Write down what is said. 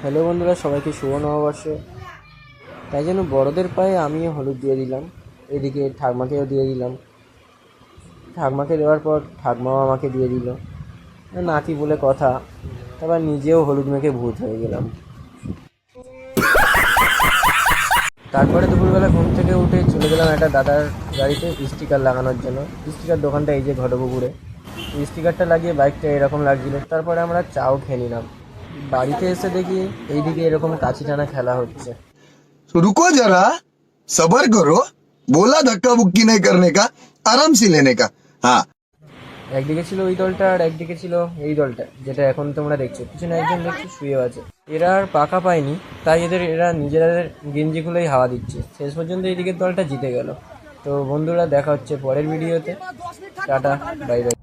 Hello বন্ধুরা, সবাইকে শুভ নববর্ষ। তাই জন্য বড়দের পায়ে আমিও হলুদ দিয়ে দিলাম, এদিকে ঠাকমাকেও দিয়ে দিলাম। ঠাকমাকে দেওয়ার পর ঠাকমাও আমাকে দিয়ে দিল, নাতি বলে কথা। তারপর নিজেও হলুদ মেখে ভূত হয়ে গেলাম। তারপরে দুপুরবেলা ঘুম থেকে উঠে চলে গেলাম একটা দাদার গাড়িতে স্টিকার লাগানোর জন্য। স্টিকার দোকানটা এই যে ঘটপুকুরে। স্টিকারটা লাগিয়ে বাইকটা এরকম লাগছিল। তারপরে আমরা চাও খেয়ে নিলাম। বাড়িতে এসে দেখি এইদিকে এরকম কাছি টানা খেলা হচ্ছে। तो रुको जरा, सबर करो। बोला धक्का बुक्की नहीं करने का, आराम से लेने का। हाँ। একদিকে ছিল ওই দলটা আর একদিকে ছিল এই দলটা, যেটা এখন তোমরা দেখছো। পিছনে একজন দেখছো শুয়েও আছে। এরা আর পাকা পায়নি, তাই এরা নিজেদের গেঞ্জি খুলেই হাওয়া দিচ্ছে। শেষ পর্যন্ত এই দিকের দলটা জিতে গেল। তো বন্ধুরা, দেখা হচ্ছে পরের ভিডিওতে। Tata, bye bye.